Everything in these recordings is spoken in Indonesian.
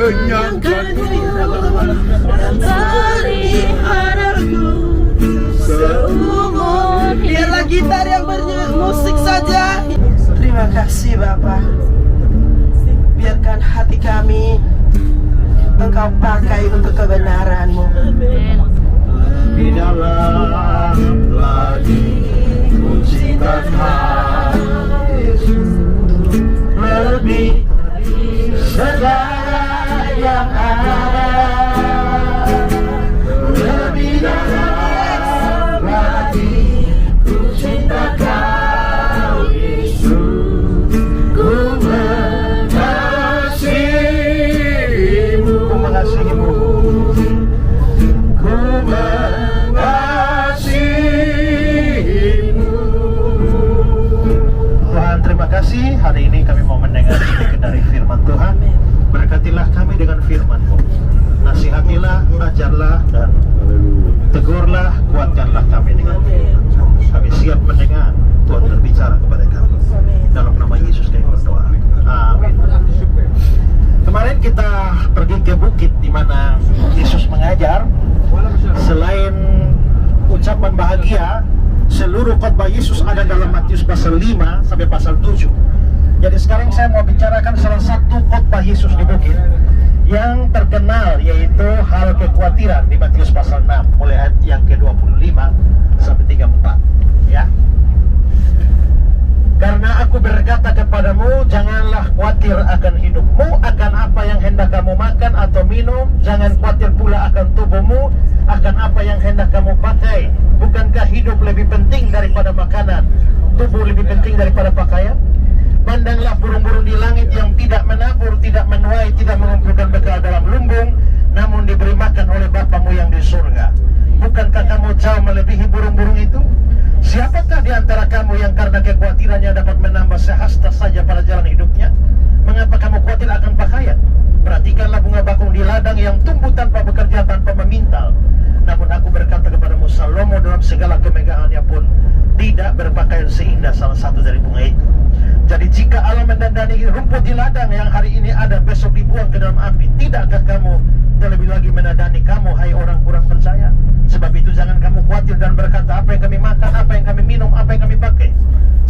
kenyangkan dan peliharaku seumur. Biarlah gitar yang bermusik saja. Terima kasih Bapa. Biarkan hati kami Engkau pakai untuk kebenaran-Mu. Di dalam lagi menciptakan lebih segala yang ada, lebih dalam lagi ku cinta Kau Yesus, ku mengasihimu, ku mengasihimu, ku mengasihimu. Tuhan, terima kasih hari ini kami mau mendengar sedikit dari firman Tuhan. Berkatilah kami dengan firman-Mu. Nasihatilah, ajarlah, dan tegurlah, kuatkanlah kami dengan firman-Mu. Kami siap mendengar Tuhan berbicara kepada kami. Dalam nama Yesus kami berdoa. Amin. Kemarin kita pergi ke bukit di mana Yesus mengajar. Selain ucapan bahagia, seluruh khotbah Yesus ada dalam Matius pasal 5 sampai pasal 7. Jadi sekarang saya mau bicarakan salah satu khotbah Yesus di bukit yang terkenal, yaitu hal kekhawatiran di Matius pasal 6 mulai ayat yang ke-25 sampai 34, ya. Karena aku berkata kepadamu, janganlah khawatir akan hidupmu, akan apa yang hendak kamu makan atau minum. Jangan khawatir pula akan tubuhmu, akan apa yang hendak kamu pakai. Bukankah hidup lebih penting daripada makanan, tubuh lebih penting daripada pakaian? Pandanglah burung-burung di langit yang tidak menabur, tidak menuai, tidak mengumpulkan bekal dalam lumbung, namun diberi makan oleh Bapamu yang di surga. Bukankah kamu jauh melebihi burung-burung itu? Siapakah di antara kamu yang karena kekhawatirannya dapat menambah sehasta saja pada jalan hidupnya? Mengapa kamu khawatir akan pakaian? Perhatikanlah bunga bakung di ladang yang tumbuh tanpa bekerja, tanpa memintal. Namun aku berkata kepadamu, Salomo dalam segala kemegahannya pun tidak berpakaian seindah salah satu dari bunga itu. Jadi jika Allah mendandani rumput di ladang yang hari ini ada, besok dibuang ke dalam api, tidakkah kamu terlebih lagi menandani kamu, hai orang kurang percaya? Sebab itu jangan kamu khawatir dan berkata, apa yang kami makan, apa yang kami minum, apa yang kami pakai.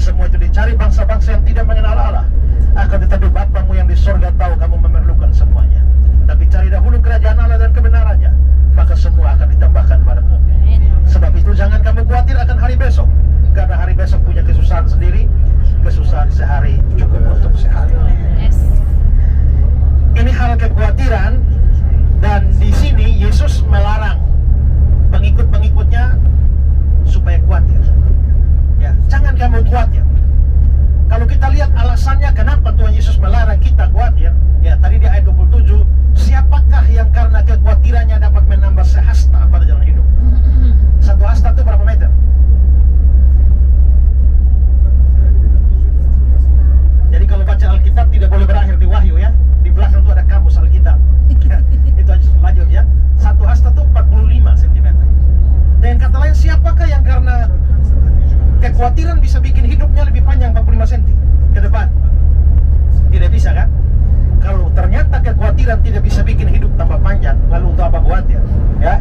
Semua itu dicari bangsa-bangsa yang tidak mengenal Allah. Akan tetapi Bapamu yang di sorga tahu kamu memerlukan semuanya. Tapi cari dahulu kerajaan Allah dan kebenarannya, maka semua akan ditambahkan padamu. Sebab itu jangan kamu khawatir akan hari besok, karena hari besok punya kesusahan sendiri. Kesusahan sehari cukup untuk sehari. Ini hal kekhawatiran, dan di sini Yesus melarang pengikut-pengikutnya supaya khawatir. Ya, jangan kamu khawatir. Kalau kita lihat alasannya kenapa Tuhan Yesus melarang kita khawatir, ya tadi di ayat 27, siapakah yang karena kekhawatirannya dapat menambah sehasta pada jalan hidup? Satu hasta itu berapa meter? Jadi kalau baca Alkitab tidak boleh berakhir di Wahyu, ya. Di belakang itu ada kamus Alkitab. Ya, itu aja lanjut, ya. Satu hasta itu 45 cm. Dan kata lain, siapakah yang karena kekhawatiran bisa bikin hidupnya lebih panjang 45 cm ke depan? Tidak bisa, kan? Kalau ternyata kekhawatiran tidak bisa bikin hidup tambah panjang, lalu untuk apa khawatir? Ya.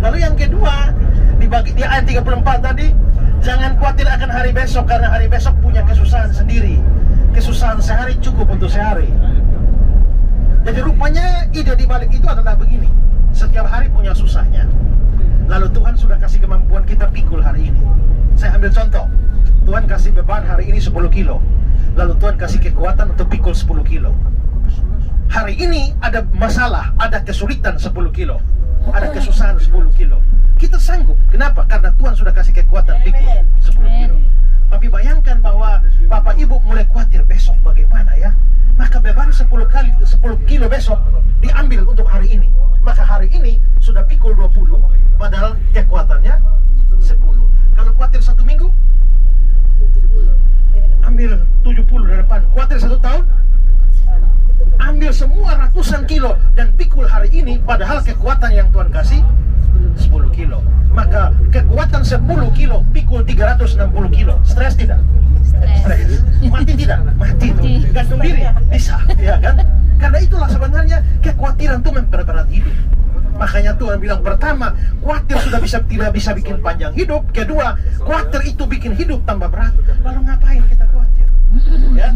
Lalu yang kedua, di ayat 34 tadi, jangan khawatir akan hari besok, karena hari besok punya kesusahan sendiri. Kesusahan sehari cukup untuk sehari. Jadi rupanya ide di balik itu adalah begini, setiap hari punya susahnya. Lalu Tuhan sudah kasih kemampuan kita pikul hari ini. Saya ambil contoh, Tuhan kasih beban hari ini 10 kilo, lalu Tuhan kasih kekuatan untuk pikul 10 kilo. Hari ini ada masalah, ada kesulitan 10 kilo, ada kesusahan 10 kilo. Kita sanggup, kenapa? Karena Tuhan sudah kasih kekuatan pikul 10 kilo. Tapi bayangkan bahwa Bapak Ibu mulai khawatir besok bagaimana, ya. Maka beban 10 kilo besok diambil untuk hari ini. Maka hari ini sudah pikul 20, padahal kekuatannya 10. Kalau khawatir 1 minggu, ambil 70 dari depan. Khawatir 1 tahun, ambil semua ratusan kilo dan pikul hari ini, padahal kekuatan yang Tuhan kasih 10 kilo. Maka kekuatan 10 kilo pikul 360 kilo. Stres tidak? Stres. Mati tidak? Mati itu. Gantung diri? Bisa, ya kan? Karena itulah sebenarnya kekhawatiran itu memperberat hidup. Makanya Tuhan bilang, pertama, khawatir tidak bisa bikin panjang hidup. Kedua, khawatir itu bikin hidup tambah berat. Lalu ngapain kita khawatir? Ya?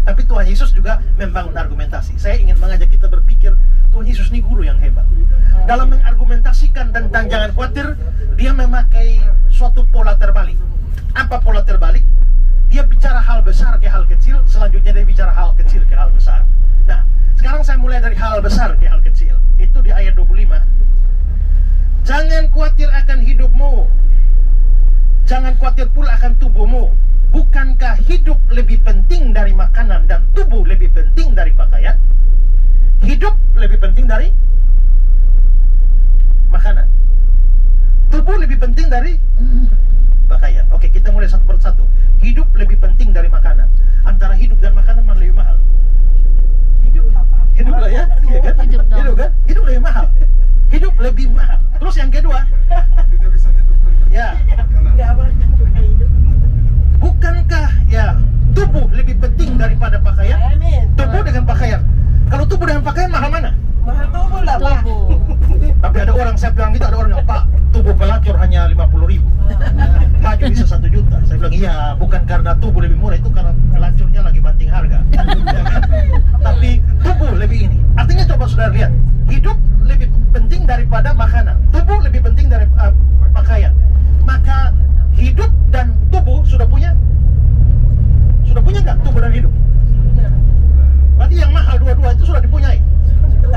Tapi Tuhan Yesus juga membangun argumentasi. Saya ingin mengajak kita berpikir, Tuhan Yesus ini guru yang hebat. Dalam mengargumentasikan tentang jangan khawatir, dia memakai suatu pola terbalik. Apa pola terbalik? Dia bicara hal besar ke hal kecil, selanjutnya dia bicara hal kecil ke hal besar. Nah, sekarang saya mulai dari hal besar ke hal kecil. Itu di ayat 25. Jangan khawatir akan hidupmu, jangan khawatir pula akan tubuhmu. Bukankah hidup lebih penting dari makanan dan tubuh lebih penting dari pakaian? Hidup lebih penting dari makanan, tubuh lebih penting dari pakaian. Oke, kita mulai satu persatu. Hidup lebih penting dari makanan. Antara hidup dan makanan mana lebih mahal? Hidup apa? Hidup lah ya, iya kan? Hidup kan? Hidup lebih mahal. Hidup lebih mahal. Terus yang kedua, ya, bukankah ya tubuh lebih penting daripada pakaian? Tubuh dengan pakaian. Kalau tubuh dengan pakaian mahal mana? Mahal tubuh lah, Pak. Tapi ada orang, saya bilang gitu, ada orang yang, Pak, tubuh pelacur hanya 50.000, baju bisa 1 juta. Saya bilang, iya, bukan karena tubuh lebih murah, itu karena pelacurnya lagi banting harga. Ya kan? Tapi tubuh lebih ini. Artinya coba saudara lihat, hidup lebih penting daripada makanan, tubuh lebih penting dari pakaian. Maka hidup dan tubuh sudah punya nggak tubuh dan hidup? Berarti yang mahal dua-dua itu sudah dipunyai.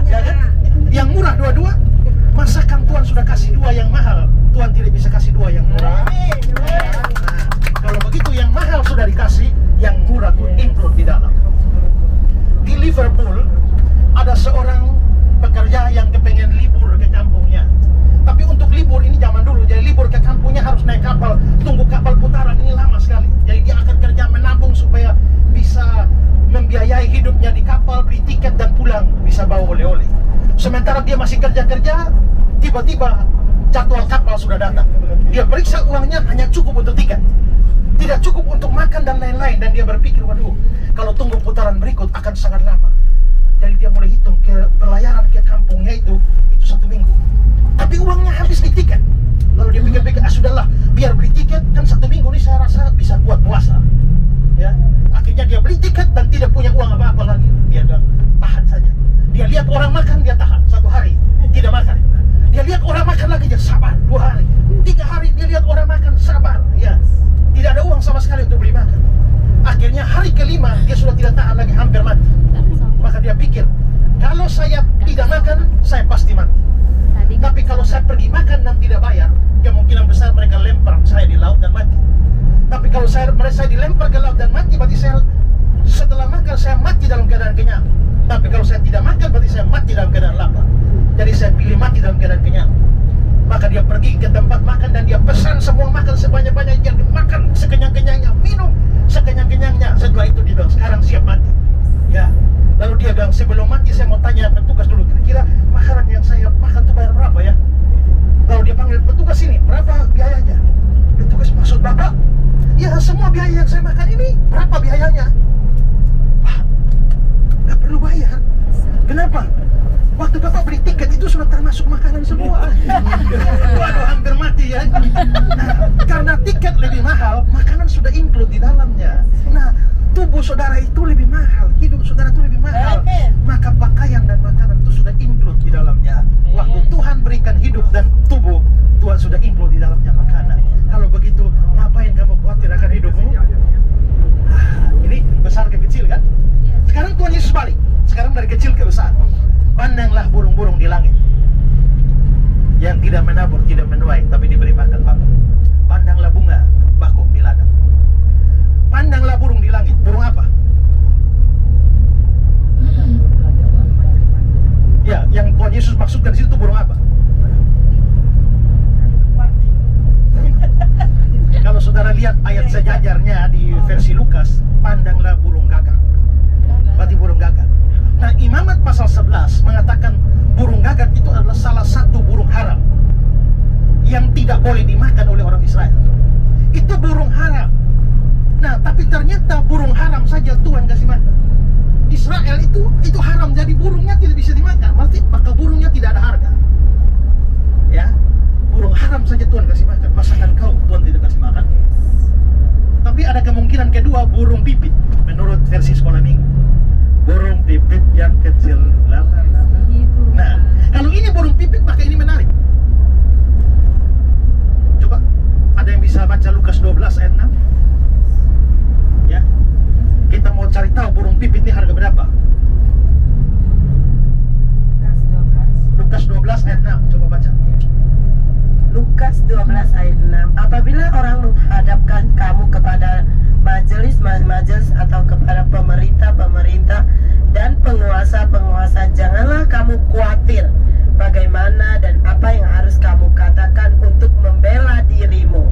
Ya kan? Yang murah dua-dua, masakan Tuhan sudah kasih 2 yang mahal, Tuhan tidak bisa kasih 2 yang murah. Nah, kalau begitu yang mahal sudah dikasih, yang murah tuh include di dalam. Di Liverpool ada seorang pekerja yang kepengen libur ke kampungnya. Tapi untuk libur ini zaman dulu, jadi libur ke kampungnya harus naik kapal, tunggu kapal putaran, ini lama sekali. Jadi dia akan kerja menabung supaya bisa membiayai hidupnya di kapal, beli tiket dan pulang bisa bawa oleh-oleh. Sementara dia masih kerja-kerja, tiba-tiba jadwal kapal sudah datang. Dia periksa uangnya hanya cukup untuk tiket, tidak cukup untuk makan dan lain-lain. Dan dia berpikir, waduh, kalau tunggu putaran berikut akan sangat lama. Jadi dia mulai hitung berlayaran ke kampungnya itu 1 minggu. Tapi uangnya habis di tiket. Lalu dia pikir-pikir, sudahlah, biar beli tiket, kan 1 minggu ini saya rasa bisa kuat puasa. Ya, akhirnya dia beli tiket dan tidak punya uang apa-apa lagi. Dia bilang, tahan saja. Dia lihat orang makan, dia tahan 1 hari, tidak makan. Dia lihat orang makan lagi, dia sabar 2 hari, 3 hari dia lihat orang makan, sabar. Ya, tidak ada uang sama sekali untuk beli makan. Akhirnya hari ke-5 dia sudah tidak tahan lagi, hampir mati. Maka dia pikir, kalau saya tidak makan, saya pasti mati. Tapi kalau saya pergi makan dan tidak bayar, kemungkinan besar mereka lempar saya di laut dan mati. Tapi kalau mereka dilempar ke laut dan mati, berarti saya setelah makan saya mati dalam keadaan kenyang. Tapi kalau saya tidak makan, berarti saya mati dalam keadaan lapar. Jadi saya pilih mati dalam keadaan kenyang. Maka dia pergi ke tempat makan dan dia pesan semua makan sebanyak-banyaknya, makan sekenyang-kenyangnya, minum sekenyang-kenyangnya. Setelah itu dia bilang, sekarang siap mati. Ya. Lalu dia bilang, sebelum mati saya mau tanya petugas dulu, kira-kira makanan yang saya makan itu bayar berapa ya? Lalu dia panggil petugas ini, berapa biayanya? Petugas, maksud Bapak? Ya, semua biaya yang saya makan ini, berapa biayanya? Pak, nggak perlu bayar. Kenapa? Waktu Bapak beli tiket itu sudah termasuk makanan semua. Waduh, hampir mati ya. Nah, karena tiket lebih mahal, makanan sudah include di dalamnya. Nah, tubuh saudara itu lebih mahal, hidup saudara itu lebih mahal. Maka pakaian dan makanan itu sudah include di dalamnya. Waktu Tuhan berikan hidup dan tubuh, Tuhan sudah include di dalamnya makanan. Kalau begitu, ngapain kamu khawatir akan hidupmu? Ini besar ke kecil kan? Sekarang Tuhan Yesus balik. Sekarang dari kecil ke besar. Pandanglah burung-burung di langit, yang tidak menabur, tidak menuai, tapi diberi makan Bapa. Pandanglah bunga bakung di ladang. Pandanglah burung di langit. Burung apa? Ya, yang Tuhan Yesus maksudkan di situ burung apa? Kalau saudara lihat ayat sejajarnya di versi Lukas, pandanglah burung gagak. Berarti burung gagak. Nah, Imamat pasal 11 mengatakan burung gagak itu adalah salah satu burung haram yang tidak boleh dimakan oleh orang Israel. Itu burung haram. Nah, tapi ternyata burung haram saja Tuhan kasih makan. Israel itu haram, jadi burungnya tidak bisa dimakan. Maka burungnya tidak ada harga. Ya, burung haram saja Tuhan kasih makan. Masakan kau Tuhan tidak kasih makan. Tapi ada kemungkinan kedua, burung pipit. Menurut versi sekolah minggu, burung pipit yang kecil. Nah, kalau ini burung pipit, maka ini menarik. Coba, ada yang bisa baca Lukas 12 ayat 6? Ya, kita mau cari tahu burung pipit ini harga berapa. Lukas 12 ayat 6, coba baca. Lukas 12 ayat 6. Apabila orang menghadapkan kamu kepada majelis atau kepada pemerintah dan penguasa, janganlah kamu khawatir bagaimana dan apa yang harus kamu katakan untuk membela dirimu.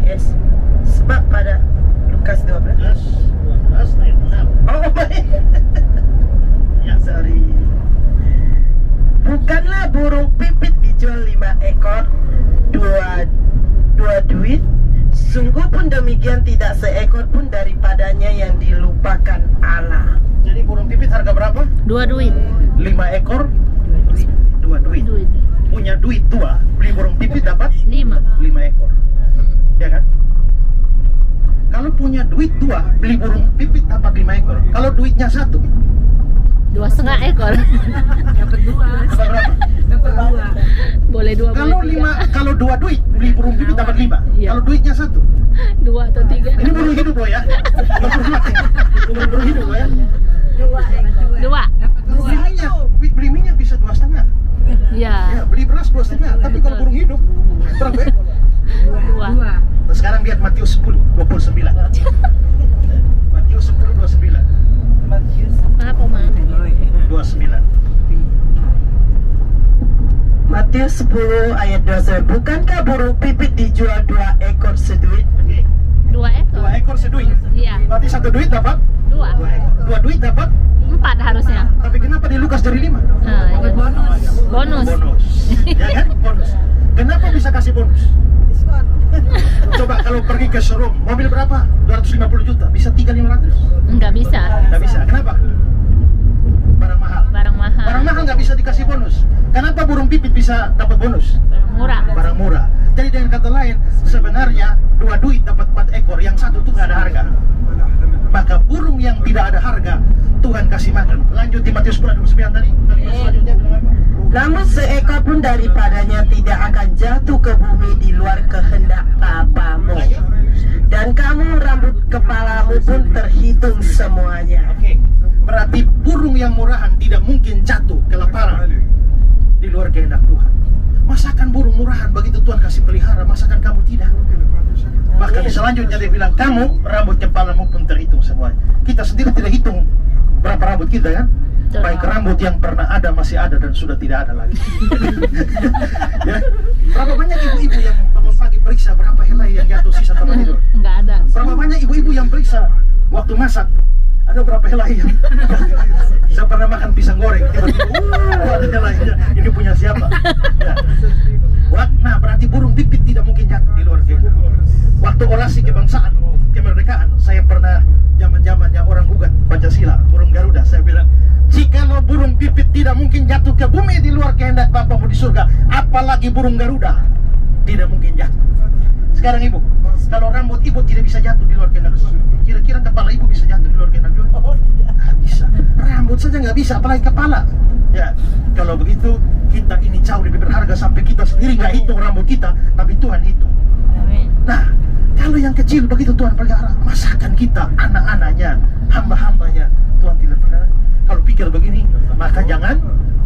Yes. Sebab pada Lukas 12 ayat 6. Oh my. Ya, Sorry. Bukanlah burung pipit dijual 5 ekor 2 duit. Sungguh pun demikian tidak seekor pun daripadanya yang dilupakan Allah. jadi burung pipit harga berapa? 2 duit. 5 ekor 2 duit. Punya duit 2, beli burung pipit dapat 5. 5 ekor. Ya kan? Kalau punya duit 2, beli burung pipit dapat 5 ekor. Kalau duitnya 1, 2,5 ekor. Dapat 2. dapat berapa? Dapat 2. Boleh 2, Kalau boleh 5, kalau 2 duit beli burung pipit dapat 5. Iya. Kalau duitnya 1, 2 atau 3. ini burung hidup loh ya. Bukan burung mati. Bukan burung hidup loh ya. 2. Beli minyak bisa 2,5. Ya. Ya, beli beras 2,5. Tapi kalau burung hidup berapa ekor? 2. Nah, sekarang lihat Matius 10:29. Matius 10:29. Apa mah? 29. Matius 10 ayat 29. Bukankah burung pipit dijual 2 ekor seduit? Oke. 2 ekor. 2 ekor seduit. Iya. Berarti 1 duit dapat 2. 2 ekor. 2 duit dapat. 4 harusnya. Tapi kenapa di Lukas dari 5? Nah, itu. Bonus. Ya kan? Bonus. Kenapa bisa kasih bonus? Diskon. Coba kalau pergi ke showroom, mobil berapa? 250 juta. Bisa 3.500? Enggak bisa. Nggak bisa. Kenapa? Barang mahal. Barang mahal. Barang mahal nggak bisa dikasih bonus. Kenapa burung pipit bisa dapat bonus? Barang murah. Barang murah. Jadi dengan kata lain, sebenarnya 2 duit dapat 4 ekor, yang 1 tuh nggak ada harga. Maka burung yang tidak ada harga, Tuhan kasih makan. Lanjut di Matius 10:29 tadi. Kalimat selanjutnya bilang apa? Namun seekor pun daripadanya tidak akan jatuh ke bumi di luar kehendak Bapamu. Dan kamu rambut kepalamu pun terhitung semuanya. Oke. Berarti burung yang murahan tidak mungkin jatuh kelaparan di luar kehendak Tuhan. Masakan burung murahan begitu Tuhan kasih pelihara, masakan kamu tidak. Bahkan selanjutnya dia bilang, kamu rambut kepalamu pun terhitung semuanya. Kita sendiri tidak hitung berapa rambut kita kan. Baik rambut yang pernah ada masih ada dan sudah tidak ada lagi. Ya. Berapa banyak ibu-ibu yang bangun pagi periksa berapa helai yang jatuh sisa tempat tidur? Enggak ada. Berapa banyak ibu-ibu yang periksa waktu masak ada berapa helai yang saya pernah makan pisang goreng tiba-tiba ada helainya, ini punya siapa ya. Nah berarti burung pipit tidak mungkin jatuh di luar kehendak. Waktu orasi kebangsaan kemerdekaan saya pernah zaman-zamannya orang gugat Pancasila burung Garuda, saya bilang jikalau burung pipit tidak mungkin jatuh ke bumi di luar kehendak Bapamu di surga, apalagi burung Garuda tidak mungkin jatuh. Sekarang ibu, kalau rambut ibu tidak bisa jatuh di luar kehendak Tuhan, kira-kira kepala ibu bisa jatuh di luar kehendak Tuhan? Nggak bisa. Rambut saja nggak bisa, apalagi kepala. Ya, kalau begitu kita ini jauh lebih berharga sampai kita sendiri nggak hitung rambut kita, tapi Tuhan hitung. Amin. Nah, kalau yang kecil begitu Tuhan pelihara, masakan kita, anak-anaknya, hamba-hambanya, Tuhan tidak pernah. Kalau pikir begini, maka jangan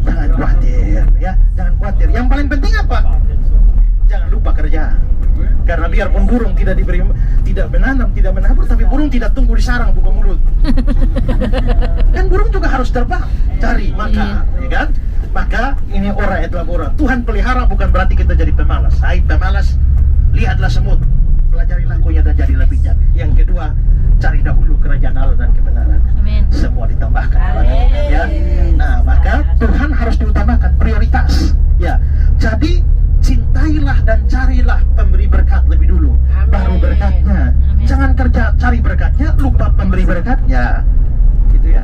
khawatir, ya, jangan khawatir. Yang paling penting apa? Jangan lupa kerja. Karena biarpun burung tidak menanam, tidak menabur, tapi burung tidak tunggu di sarang buka mulut. Kan burung juga harus terbang, cari makan, ya kan? Maka ini ora et labora. Tuhan pelihara bukan berarti kita jadi pemalas. Hai pemalas, lihatlah semut, pelajari lakunya dan jadilah bijak. Yang kedua, cari dahulu kerajaan Allah dan kebenaran. Amin. Semua ditambahkan. Ya. Nah, maka Tuhan harus diutamakan, prioritas. Ya. Jadi cintailah dan carilah pemberi berkat lebih dulu, baru berkatnya. Jangan kerja pemberi berkat, ya gitu ya.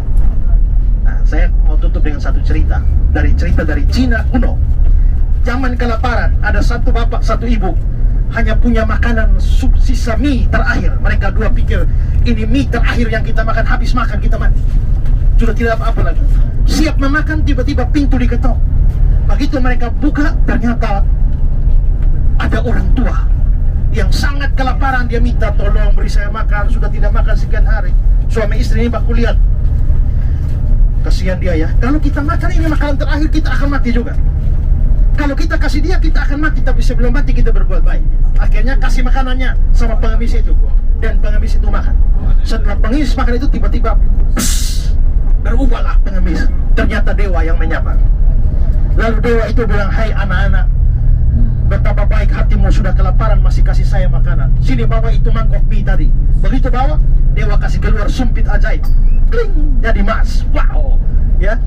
Nah, saya mau tutup dengan satu cerita dari Cina kuno. Zaman kelaparan, ada satu bapak, satu ibu hanya punya makanan sisa mie terakhir. Mereka dua pikir, ini mie terakhir yang kita makan, habis makan kita mati. Sudah tidak apa-apa lagi. Siap memakan, tiba-tiba pintu diketok. Begitu mereka buka, ternyata ada orang tua yang sangat kelaparan. Dia minta tolong beri saya makan, sudah tidak makan sekian hari. Suami istri ini baku lihat, kasihan dia ya. Kalau kita makan ini makanan terakhir, kita akan mati juga. Kalau kita kasih dia, kita akan mati. Tapi sebelum mati kita berbuat baik. Akhirnya kasih makanannya sama pengemis itu, dan pengemis itu makan. Setelah pengemis makan itu, tiba-tiba berubahlah pengemis. Ternyata dewa yang menyapa. Lalu dewa itu bilang, hai anak-anak, betapa baik hatimu, sudah kelaparan masih kasih saya makanan. Sini bawa itu mangkok mie tadi. Begitu bawa, dewa kasih keluar sumpit ajaib. Kling, jadi emas. Wow, ya.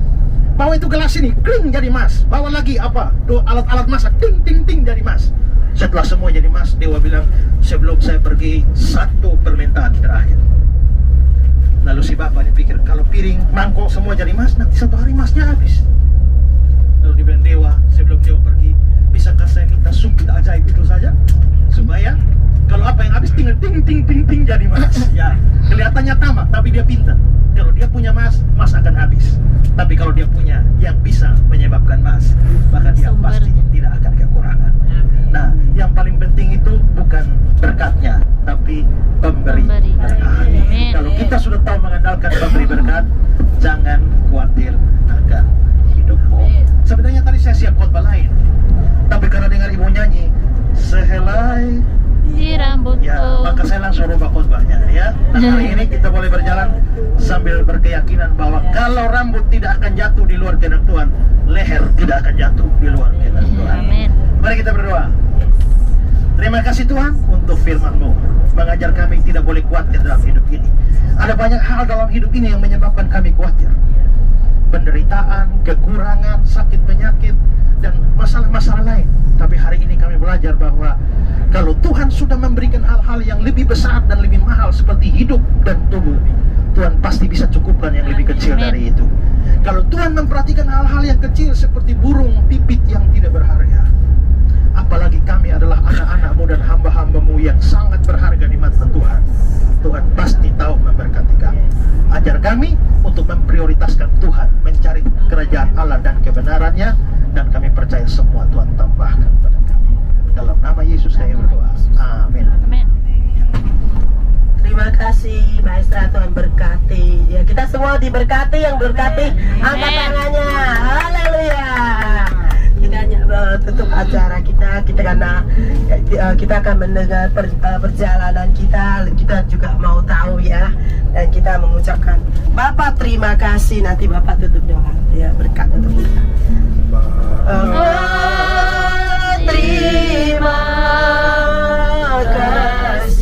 Bawa itu gelas ini, kling, jadi emas. Bawa lagi apa? Alat-alat masak, ting, ting, ting, jadi emas. Setelah semua jadi emas, dewa bilang, sebelum saya pergi, satu permintaan terakhir. Lalu si bapak dipikir, kalau piring, mangkok semua jadi emas, nanti satu hari emasnya habis. Lalu dia bilang, dewa, sebelum dewa pergi, bisakah saya minta sumpit ajaib itu saja, supaya kalau apa yang habis tinggal ting ting ting ting jadi emas. Ya, kelihatannya tamak, tapi dia pintar. Kalau dia punya emas, emas akan habis. Tapi kalau dia punya yang bisa menyebabkan emas, maka dia pasti tidak akan kekurangan. Nah, yang paling penting itu bukan berkatnya, tapi pemberi berkat. Amin. Kalau kita sudah tahu mengandalkan pemberi berkat, jangan khawatir akan hidupmu. Sebenarnya tadi saya siap khotbah lain, tapi karena dengar ibu nyanyi sehelai Di rambutku. ya, maka saya langsung rubah khotbahnya ya. Nah, hari ini kita boleh berjalan sambil berkeyakinan bahwa kalau rambut tidak akan jatuh di luar kehendak Tuhan, leher tidak akan jatuh di luar kehendak Tuhan. Amin. Mari kita berdoa. Terima kasih Tuhan untuk firman-Mu, mengajar kami tidak boleh khawatir dalam hidup ini. Ada banyak hal dalam hidup ini yang menyebabkan kami khawatir. Penderitaan, kekurangan, sakit penyakit, dan masalah-masalah lain. Tapi hari ini kami belajar bahwa kalau Tuhan sudah memberikan hal-hal yang lebih besar dan lebih mahal seperti hidup dan tubuh, Tuhan pasti bisa cukupkan yang lebih kecil dari itu. Kalau Tuhan memperhatikan hal-hal yang kecil seperti burung pipit yang tidak berharga, apalagi kami adalah anak-anak-Mu dan hamba-hamba-Mu yang sangat berharga di mata Tuhan. Tuhan pasti tahu memberkati kami. Ajar kami untuk memprioritaskan Tuhan, mencari kerajaan Allah dan kebenarannya, dan kami percaya semua Tuhan tambahkan pada kami. Dalam nama Yesus saya berdoa. Amin. Amin. Terima kasih Maestra, Tuhan berkati. Ya, kita semua diberkati, yang berkati angkat tangannya. Haleluya. Kita hanya tutup acara kita karena kita akan mendengar perjalanan kita juga mau tahu ya, dan kita mengucapkan Bapak terima kasih. Nanti Bapak tutup doa ya, berkat untuk kita.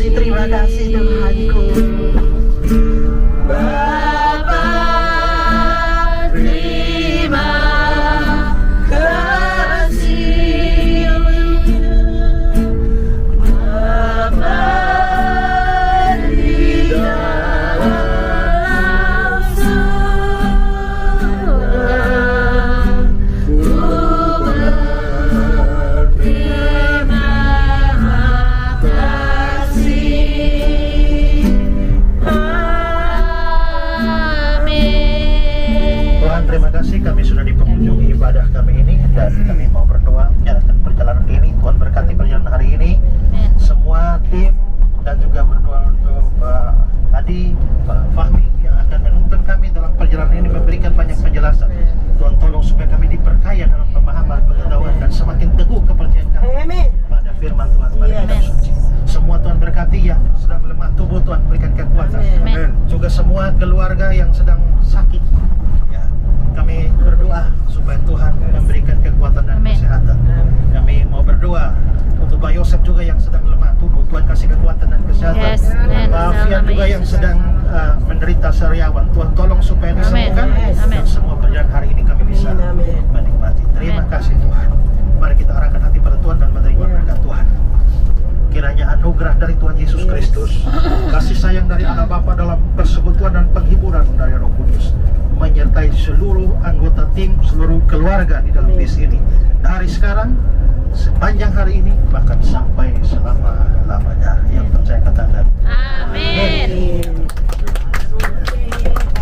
Terima kasih Tuhanku. Bapa, terima kasih. Bapa di dalam surga, terima kasih, kami sudah di penghujung ibadah kami ini, dan kami mau berdoa menjalankan perjalanan ini. Tuhan berkati perjalanan hari ini, semua tim, dan juga berdoa untuk Pak Adi, Pak Fahmi yang akan menuntun kami dalam perjalanan ini, memberikan banyak penjelasan. Tuhan tolong supaya kami diperkaya dalam pemahaman, pengetahuan, dan semakin teguh kepercayaan kami pada firman Tuhan, pada kitab suci. Semua Tuhan berkati yang sedang lemah tubuh, Tuhan berikan kekuatan. Amin. Juga semua keluarga yang sedang sakit, ya, kami berdoa supaya Tuhan memberikan kekuatan dan kesehatan. Kami mau berdoa untuk Pak Yosef juga yang sedang lemah tubuh, Tuhan kasih kekuatan dan kesehatan. Yes, amen. Pak Alfian juga yang sedang menderita sariawan, Tuhan tolong supaya disembuhkan. Dan semua perjalanan hari ini kami bisa menikmati. Terima kasih Tuhan. Mari kita arahkan hati pada Tuhan dan menerima berkat Tuhan. Kiranya anugerah dari Tuhan Yesus Kristus, kasih sayang dari Allah Bapa dalam persekutuan dan penghiburan dari Roh Kudus menyertai seluruh anggota tim, seluruh keluarga di dalam bis ini. Dari sekarang, sepanjang hari ini, bahkan sampai selama-lamanya. Yang percaya katakan Amin.